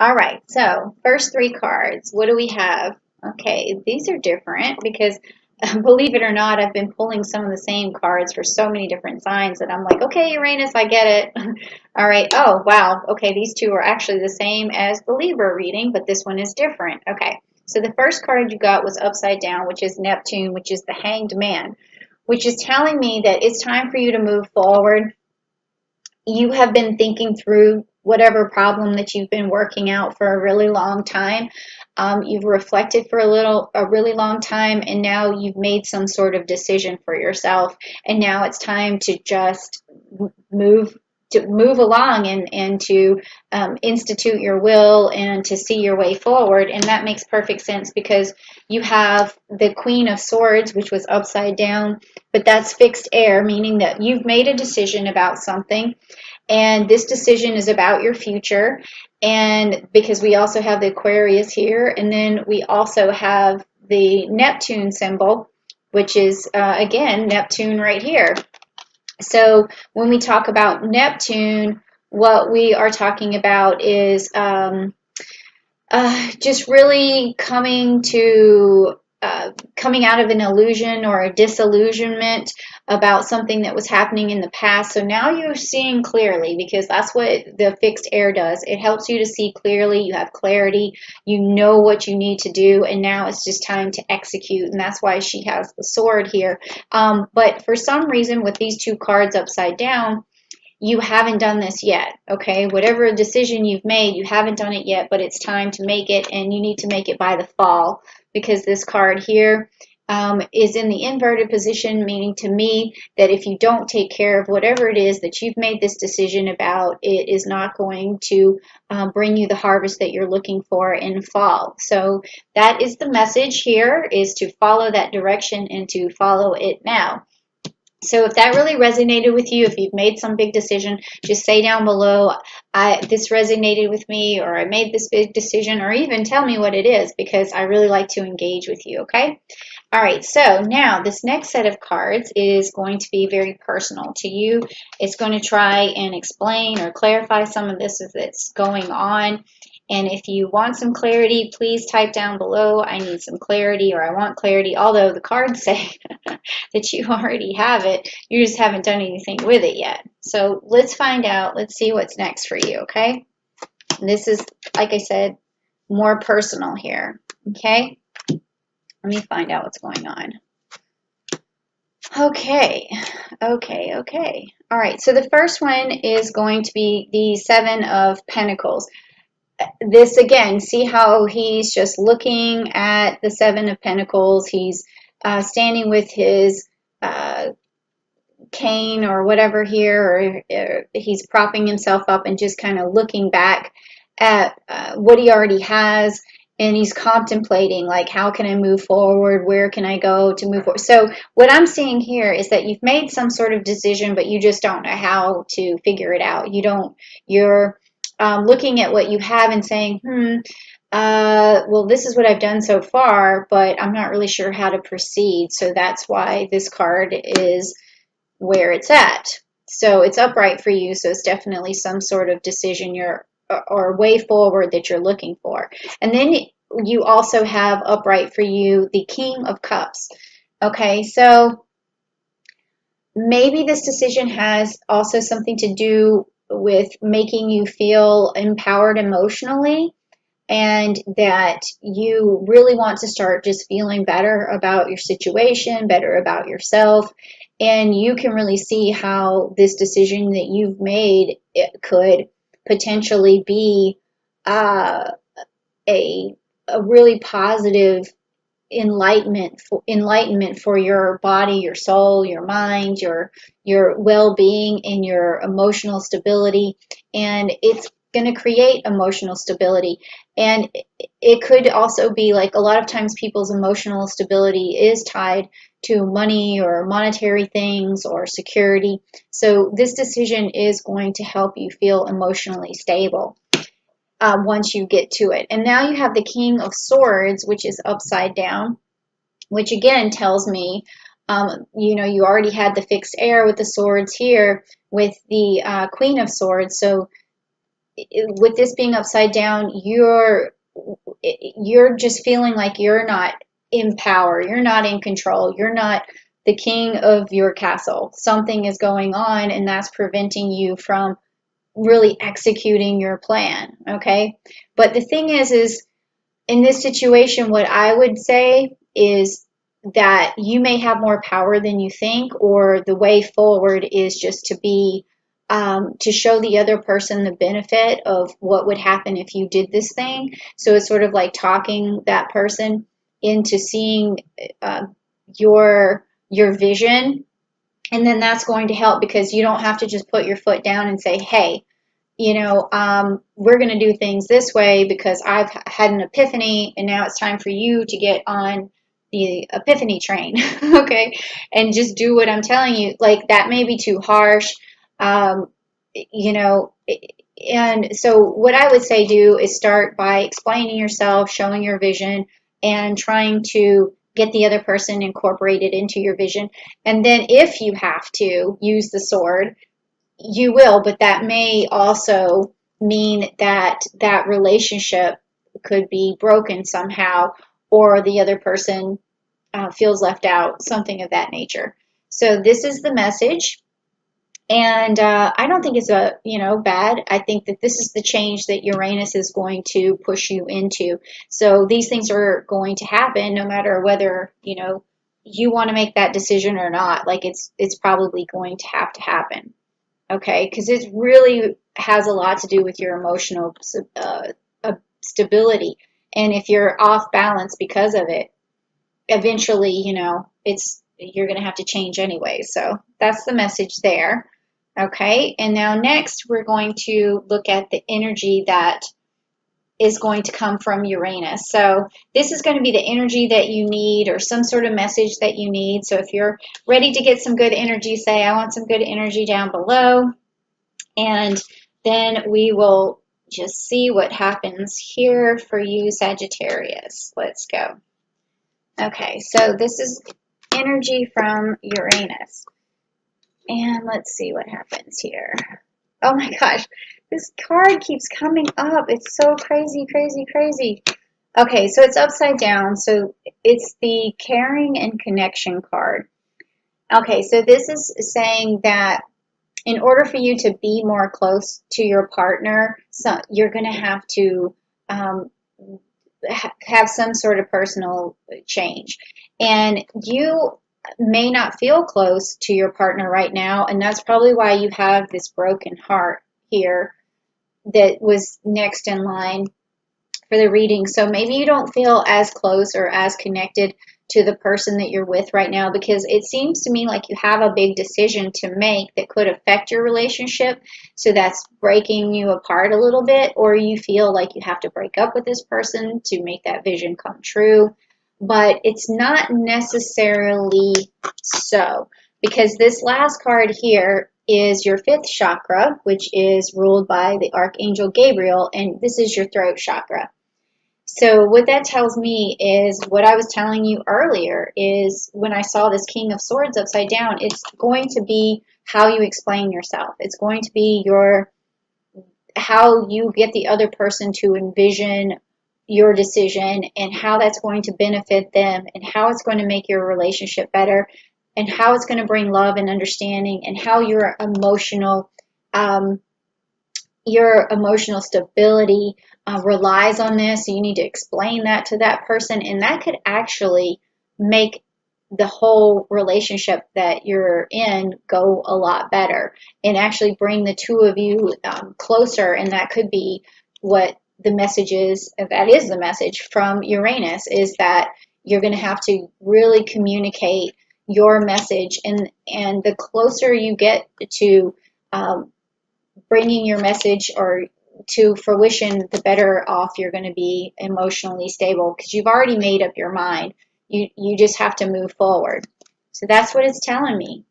All right, so first three cards, what do we have? Okay, these are different because believe it or not, I've been pulling some of the same cards for so many different signs that I'm like, okay, Uranus, I get it. All right, oh, wow, okay, these two are actually the same as the Libra reading, but this one is different. Okay, so the first card you got was upside down, which is Neptune, which is the Hanged Man, which is telling me that it's time for you to move forward. You have been thinking through whatever problem that you've been working out for a really long time. You've reflected for a really long time, and now you've made some sort of decision for yourself. And now it's time to just move move along and to institute your will and to see your way forward. And that makes perfect sense because you have the Queen of Swords, which was upside down, but that's fixed air, meaning that you've made a decision about something, and this decision is about your future. And because we also have the Aquarius here, and then we also have the Neptune symbol, which is again Neptune right here. So when we talk about Neptune, what we are talking about is just really coming out of an illusion or a disillusionment about something that was happening in the past. So now you're seeing clearly, because that's what the fixed air does. It helps you to see clearly. You have clarity. You know what you need to do, and now it's just time to execute. And that's why she has the sword here. But for some reason, with these two cards upside down, you haven't done this yet, okay? Whatever decision you've made, you haven't done it yet, but it's time to make it, and you need to make it by the fall, because this card here is in the inverted position, meaning to me that if you don't take care of whatever it is that you've made this decision about, it is not going to bring you the harvest that you're looking for in fall. So that is the message here, is to follow that direction and to follow it now. So if that really resonated with you, if you've made some big decision, just say down below, this resonated with me, or I made this big decision, or even tell me what it is, because I really like to engage with you, okay? All right, so now this next set of cards is going to be very personal to you. It's going to try and explain or clarify some of this that's going on. And if you want some clarity, please type down below, I need some clarity, or I want clarity, although the cards say that you already have it. You just haven't done anything with it yet. So let's find out. Let's see what's next for you, okay? And this is, like I said, more personal here, okay? Let me find out what's going on. Okay. All right, so the first one is going to be the Seven of Pentacles. This again, see how he's just looking at the Seven of Pentacles. He's standing with his cane or whatever here, or he's propping himself up and just kind of looking back at what he already has, and he's contemplating, like, how can I move forward? Where can I go to move forward? So what I'm seeing here is that you've made some sort of decision, but you just don't know how to figure it out. You're looking at what you have and saying, well, this is what I've done so far, but I'm not really sure how to proceed. So that's why this card is where it's at. So it's upright for you, so it's definitely some sort of decision or way forward that you're looking for. And then you also have upright for you the King of Cups. Okay, so maybe this decision has also something to do with making you feel empowered emotionally, and that you really want to start just feeling better about your situation, better about yourself. And you can really see how this decision that you've made, it could potentially be a really positive enlightenment for your body, your soul, your mind, your well-being, and your emotional stability. And it's going to create emotional stability. And it could also be like, a lot of times people's emotional stability is tied to money or monetary things or security. So this decision is going to help you feel emotionally stable once you get to it. And now you have the King of Swords, which is upside down, which again tells me, you already had the fixed air with the swords here with the Queen of Swords. So with this being upside down, you're just feeling like you're not in power, you're not in control, you're not the king of your castle. Something is going on, and that's preventing you from really executing your plan. Okay, but the thing is in this situation, what I would say is that you may have more power than you think, or the way forward is just to be to show the other person the benefit of what would happen if you did this thing. So it's sort of like talking that person into seeing your vision, and then that's going to help because you don't have to just put your foot down and say, "Hey, we're going to do things this way because I've had an epiphany and now it's time for you to get on the epiphany train." Okay. And just do what I'm telling you. Like that may be too harsh. Um, you know, and so what I would say do is start by explaining yourself, showing your vision, and trying to get the other person incorporated into your vision. And then if you have to use the sword, you will, but that may also mean that that relationship could be broken somehow, or the other person feels left out, something of that nature. So this is the message, and I don't think it's bad. I think that this is the change that Uranus is going to push you into. So these things are going to happen, no matter whether you want to make that decision or not. Like it's probably going to happen. Okay, because it really has a lot to do with your emotional stability. And if you're off balance because of it, eventually, you're going to have to change anyway. So that's the message there. Okay, and now next we're going to look at the energy that is going to come from Uranus. So this is going to be the energy that you need, or some sort of message that you need. So if you're ready to get some good energy, say, "I want some good energy," down below. And then we will just see what happens here for you, Sagittarius. Let's go. Okay, so this is energy from Uranus. And let's see what happens here. Oh my gosh, this card keeps coming up. It's so crazy, crazy, crazy. Okay, so it's upside down. So it's the caring and connection card. Okay, so this is saying that in order for you to be more close to your partner, you're going to have to have some sort of personal change. And you may not feel close to your partner right now, and that's probably why you have this broken heart here that was next in line for the reading. So maybe you don't feel as close or as connected to the person that you're with right now, because it seems to me like you have a big decision to make that could affect your relationship. So that's breaking you apart a little bit, or you feel like you have to break up with this person to make that vision come true. But it's not necessarily so, because this last card here is your fifth chakra, which is ruled by the Archangel Gabriel, and this is your throat chakra. So what that tells me is what I was telling you earlier is when I saw this King of Swords upside down, it's going to be how you explain yourself. It's going to be how you get the other person to envision your decision, and how that's going to benefit them, and how it's going to make your relationship better, and how it's going to bring love and understanding, and how your emotional stability relies on this. So you need to explain that to that person, and that could actually make the whole relationship that you're in go a lot better, and actually bring the two of you closer. And that could be what the message is. That is the message from Uranus, is that you're going to have to really communicate your message, and the closer you get to bringing your message or to fruition, the better off you're going to be emotionally stable, because you've already made up your mind. You just have to move forward. So that's what it's telling me.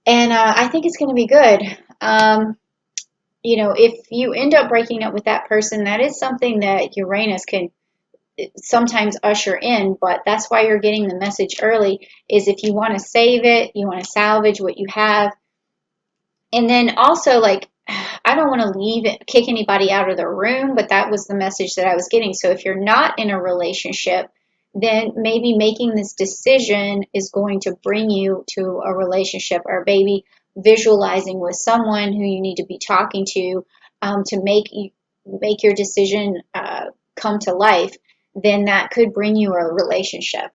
And I think it's going to be good. If you end up breaking up with that person, that is something that Uranus can sometimes usher in, but that's why you're getting the message early, is if you want to save it, you want to salvage what you have. And then also, like, I don't want to kick anybody out of the room, but that was the message that I was getting. So if you're not in a relationship, then maybe making this decision is going to bring you to a relationship, or maybe visualizing with someone who you need to be talking to make your decision come to life. Then that could bring you a relationship.